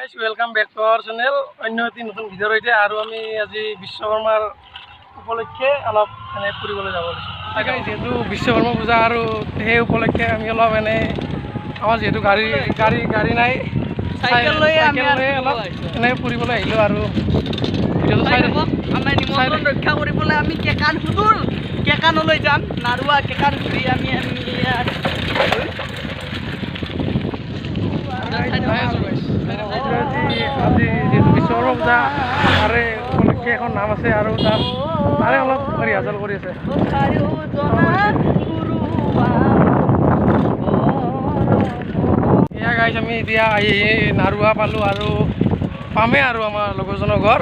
guys welcome back to আওয়াৰ channel অন্য এটি নতুন ভিডিও ৰয়েছে আৰু আমি আজি বিশ্বকৰ্মাৰ উপলক্ষে অলপ এনে ফুৰিবলৈ যাব লৈছো গাইস যেহেতু বিশ্বকৰ্মা পূজা আৰু সেই উপলক্ষে আমি অলপ এনে আমাৰ যেহেতু গাড়ী নাই সাইকেল লৈ আমি অলপ এনে ফুৰিবলৈ আহিলো আৰু ভিডিওটো চাই থাকক আমাৰ নিমন্ত্ৰণ ৰক্ষা কৰিবলৈ আমি কেকান হুদুল কেকানলৈ যাম নাৰুৱা কেকান ঘূৰি আমি আজি যেহেতু বিশ্বকৰ্মা পূজা তাৰে উপলক্ষে এখন নাম আছে আৰু তাৰে অলপ ৰিহাৰ্চেল কৰি আছে এয়া গাইছ আমি এতিয়া আহি নাৰুৱা পালোঁ আৰু পামেই আৰু আমাৰ লগৰজনৰ ঘৰ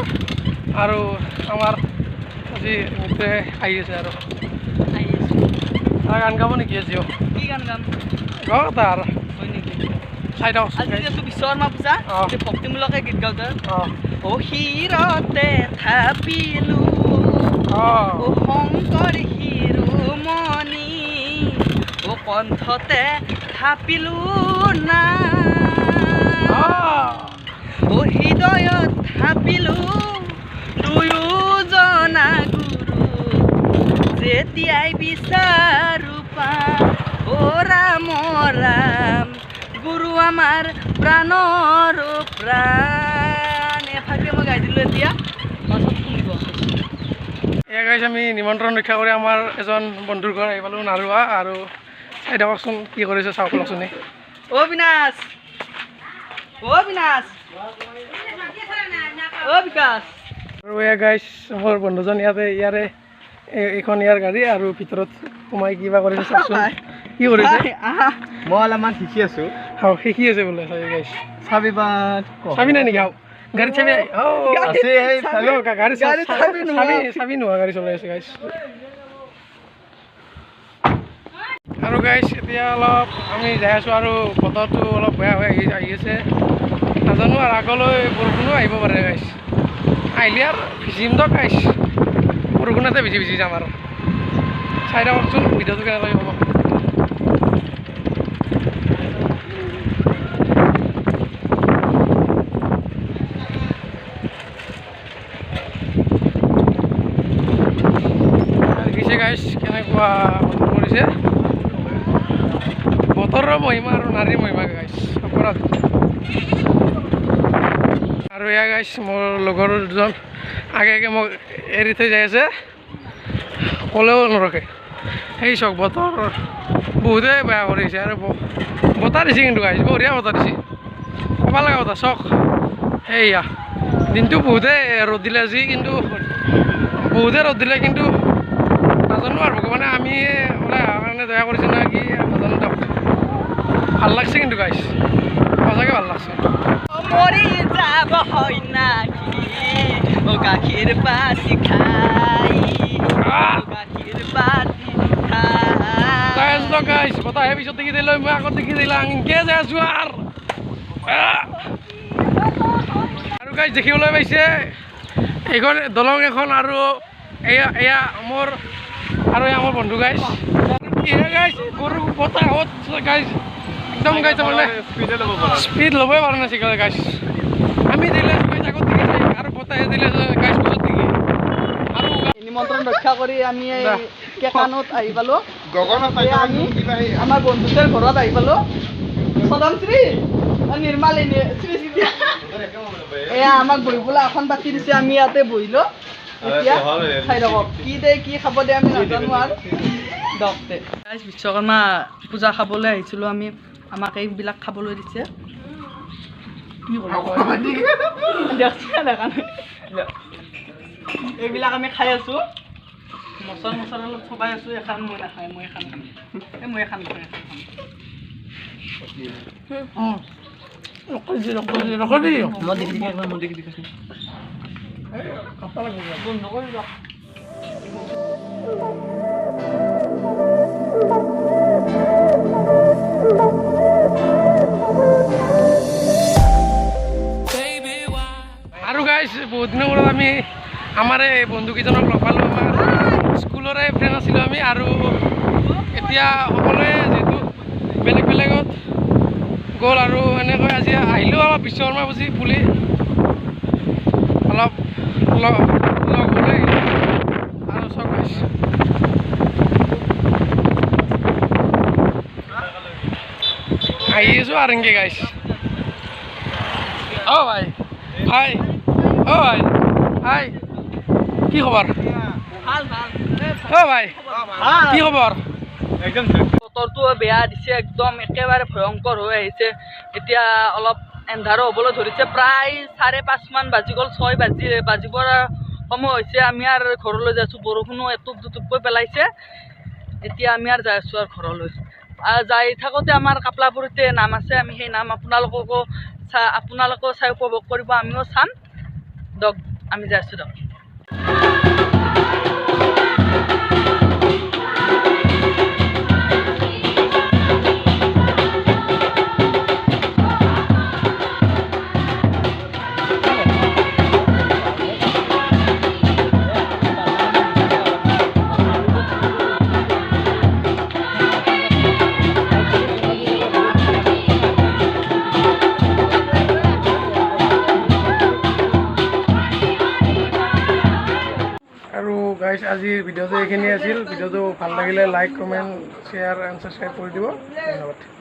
আৰু আমাৰ আজি নৃত্যে আহি আছে আৰু তাৰ গান গাব নেকি আজিও কি গান গাম গাওঁ তাৰ চাই দিয়ক আজি যিহেতু বিশ্বকৰ্মা পূজা ভক্তিমূলকে গীত গাওঁতে অ শিৰতে থাপিলোঁ অ শংকৰ শিৰোমণি অ কণ্ঠতে থাপিলোঁ না অ হৃদয়ত থাপিলোঁ দুয়োজনা গুৰু যেতিয়াই বিচাৰো পাম অ ৰাম ৰাম গুৰু আমাৰ প্ৰাণৰ প্ৰাণ এফাকে মই গাই দিলোঁ এতিয়া পাছত শুনিব এয়া গাইছ আমি নিমন্ত্ৰণ ৰক্ষা কৰি আমাৰ এজন বন্ধুৰ ঘৰ আহি পালোঁ নাৰুৱা আৰু চাই দিয়কচোন কি কৰিছে চাওক লচোন অ বিনাশ অ বিকাশ আৰু এয়া গাইছ মোৰ বন্ধুজন ইয়াৰে এইখন ইয়াৰ গাড়ী আৰু ভিতৰত সোমাই কিবা কৰিছে চাওকচোন কি কৰিছে মই অলপমান শিকি আছো শিকি আছে বোলে চাবি গাইছ চাবি নাই নেকি গাড়ী চাবি নোহোৱা গাড়ী চলাই আছে গাইছ আৰু গাইছ এতিয়া অলপ আমি যাই আছোঁ আৰু বতৰটো অলপ বেয়া হৈ আহি আছে নাজানো আৰু আগলৈ বৰষুণো আহিব পাৰে গাইছ আহিলে আৰু ভিজিম দিয়ক গাইছ বৰষুণতে ভিজি যাম আৰু চাই দিয়কচোন ভিডিঅ'টো কেনেকৈ হ'ব গাইছ কেনেকুৱা বতৰ কৰিছে বতৰৰ মহিমা আৰু নাৰীৰ মহিমা গাইছ অপৰাধ আৰু এয়া গাইছ মোৰ লগৰ দুজন আগে মোক এৰি থৈ যাই আছে ক'লেও নৰখে সেই চাওক বতৰ বহুতেই বেয়া কৰিছে আৰু বতাহ দিছে কিন্তু গাইছ বঢ়িয়া বতাহ দিছে ক'ব লগা কথা চাওক সেয়া দিনটো বহুতেই ৰ'দ দিলে আজি কিন্তু নাজানো আৰু ভগৱানে আমি ওলাই অহাৰ কাৰণে দয়া কৰিছে না কি নাজানো দিয়ক ভাল লাগছে কিন্তু গাইছ সঁচাকৈ ভাল লাগছে মৰি যাব হয় নাকি অ গাখীৰ পাতি খাই যাই আছো গাইছ বতাহে পিছত দেখি দিলে মই আগত দেখি দিলাম এনেকৈ যাই আছো আৰু গাইছ দেখিবলৈ পাইছে এইখন দলং এখন আৰু এয়া মোৰ আৰু আমাৰ বন্ধু গাইছ গাইছ গৰু বতাহত গাইছ একদম গাইছ মানে স্পীড ল'বই পৰা নাছিল গাইছ আমি দিলে গাইছ আগত দেখি যাই আৰু বতাহে দিলে গাইছ পিছত দেখি আৰু নিমন্ত্ৰণ ৰক্ষা কৰি আমি কেকানত আহি পালোঁ আমি আমাৰ বন্ধুতৰ ঘৰত আহি পালোঁ সদমশ্ৰী নিৰ্মাল এয়া আমাক বহিবলৈ আসন পাতি দিছে আমি ইয়াতে বহিলোঁ এতিয়া চাই থাকক কি দে কি খাব দে আমি নাজানো আৰু দকতে বিশ্বকৰ্মা পূজা খাবলৈ আহিছিলোঁ আমি আমাক এইবিলাক খাবলৈ দিছে কি এইবিলাক আমি খাই আছোঁ মচলা অলপ চবাই আছোঁ এখন মই নাখায় মই এখন খাম মই এখন খাম বন্ধ কৰি দিয়ক আৰু গাইছ বহুত দিনৰ মূৰত আমি আমাৰ এই বন্ধুকেইজনক লগ পালোঁ আমাৰ স্কুলৰে ফ্ৰেণ্ড আছিলোঁ আমি আৰু এতিয়া সকলোৱে যিহেতু বেলেগত গ'ল আৰু এনেকৈ আজি আহিলোঁ আমাৰ বিশ্বকৰ্মা বুজি বুলি অলপ লগ হ'লে আৰু চব গাইছ আহি আছোঁ আৰু এনেকৈ গাইছ অ' ভাই ভাই অ' ভাই ভাই কি খবৰ অ' ভাই কি খবৰ একদম বতৰটো বেয়া দিছে একদম একেবাৰে ভয়ংকৰ হৈ আহিছে এতিয়া অলপ এন্ধাৰো হ'বলৈ ধৰিছে প্ৰায় 5:30 মান বাজি গ'ল 6 বাজিবৰ সময় হৈছে আমি আৰু ঘৰলৈ যাই আছোঁ বৰষুণো এটুপ দুটুপকৈ পেলাইছে এতিয়া আমি আৰু যাই আছোঁ আৰু ঘৰলৈ যাই থাকোঁতে আমাৰ কাপলাপুৰীতে নাম আছে আমি সেই নাম আপোনালোকেও চাই উপভোগ কৰিব আমিও চাম দিয়ক আমি যাই আছোঁ দিয়ক আৰু গাইছ আজিৰ ভিডিঅ'টো এইখিনি আছিল ভিডিঅ'টো ভাল লাগিলে like comment share and subscribe কৰি দিব ধন্যবাদ